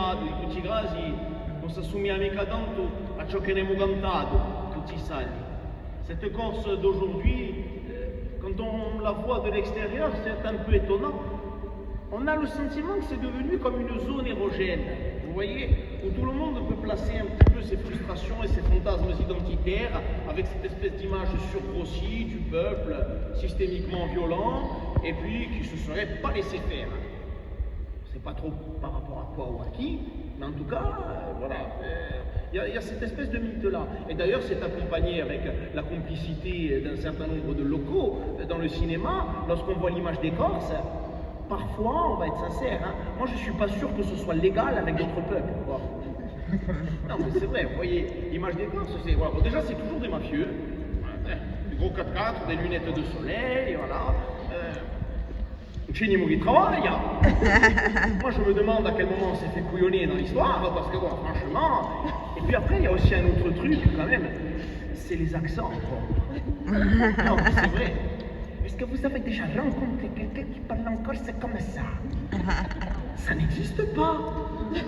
cantato, di tutti i casi non si assomiglia mica tanto a ciò che ne abbiamo cantato, tutti i salli. Cette Corse d'aujourd'hui, quand on la voit de l'extérieur, c'est un peu étonnant. On a le sentiment que c'est devenu comme une zone érogène, vous voyez, où tout le monde peut placer un petit peu ses frustrations et ses fantasmes identitaires avec cette espèce d'image surgrossie du peuple systémiquement violent et puis qui se serait pas laissé faire. C'est pas trop par rapport à quoi ou à qui, mais en tout cas, voilà, il y a cette espèce de mythe-là. Et d'ailleurs, c'est accompagné avec la complicité d'un certain nombre de locaux dans le cinéma, lorsqu'on voit l'image des Corses. Parfois, on va être sincère, hein, moi je suis pas sûr que ce soit légal avec d'autres peuples. Quoi. Non mais c'est vrai, vous voyez, l'image des Corses, c'est... Voilà, bon, déjà c'est toujours des mafieux, du gros 4x4, des lunettes de soleil, voilà. Cini qui travaille. Moi je me demande à quel moment on s'est fait couillonner dans l'histoire, parce que bon, franchement... Et puis après, il y a aussi un autre truc quand même, c'est les accents. Quoi. Non mais c'est vrai. Est-ce que vous avez déjà rencontré quelqu'un qui parle en corse comme ça? Ça n'existe pas.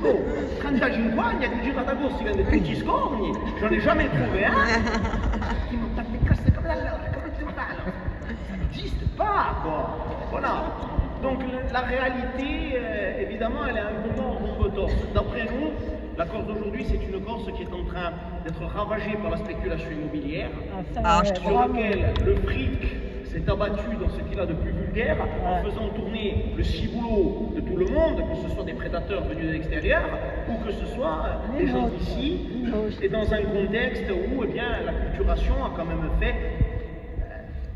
Oh, quand j'ai une guagna di girata corsi vende tutti scorni, j'en ai jamais trouvé un qui me parle de corse comme l'allora, comme tu parles. Ça n'existe pas, quoi. Voilà. Donc la réalité, évidemment, elle est un peu moins rombe-torse. D'après nous, la Corse d'aujourd'hui, c'est une Corse qui est en train d'être ravagée par la spéculation immobilière, sur laquelle le fric s'est abattu dans ce qu'il a de plus vulgaire en faisant tourner le ciboulot de tout le monde, que ce soit des prédateurs venus de l'extérieur ou que ce soit des gens d'ici, et dans un contexte où eh bien, la culturation a quand même fait,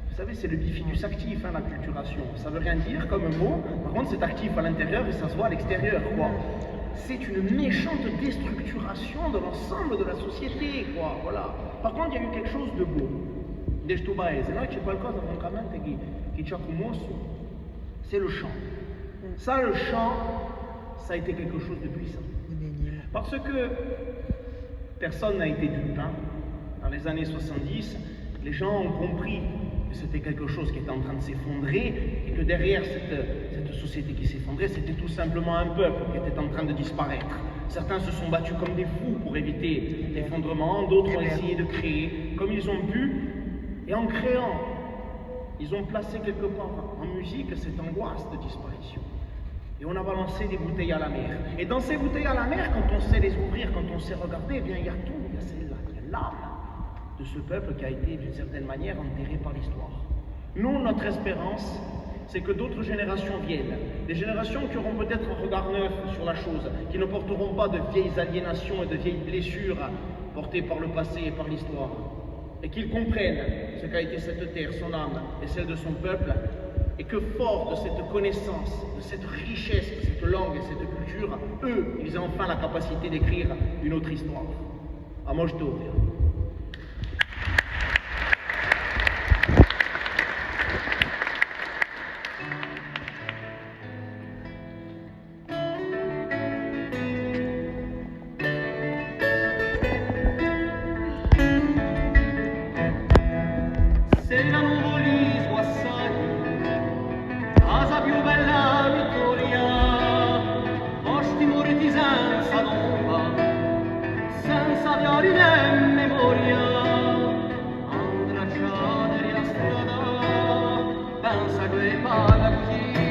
vous savez, c'est le bifidus actif, hein, la culturation. Ça veut rien dire comme mot, par contre c'est actif à l'intérieur et ça se voit à l'extérieur, quoi. C'est une méchante déstructuration de l'ensemble de la société, quoi, voilà. Par contre, il y a eu quelque chose de beau. Questo paese, noi c'è qualcosa francamente qui ci ha commosso, c'est le chant. Ça, le chant, ça a été quelque chose de puissant. Parce que personne n'a été dupe. Hein. Dans les années 70, les gens ont compris que c'était quelque chose qui était en train de s'effondrer et que derrière cette société qui s'effondrait, c'était tout simplement un peuple qui était en train de disparaître. Certains se sont battus comme des fous pour éviter l'effondrement, d'autres ont essayé de créer comme ils ont pu. Et en créant, ils ont placé quelque part en musique cette angoisse de disparition. Et on a balancé des bouteilles à la mer. Et dans ces bouteilles à la mer, quand on sait les ouvrir, quand on sait regarder, eh bien il y a tout, il y a celle-là, il y a l'âme de ce peuple qui a été d'une certaine manière enterré par l'histoire. Nous, notre espérance, c'est que d'autres générations viennent. Des générations qui auront peut-être un regard neuf sur la chose, qui ne porteront pas de vieilles aliénations et de vieilles blessures portées par le passé et par l'histoire. Et qu'ils comprennent ce qu'a été cette terre, son âme et celle de son peuple, et que fort de cette connaissance, de cette richesse, de cette langue et cette culture, eux, ils aient enfin la capacité d'écrire une autre histoire. A Mostoria. Pensa che paghi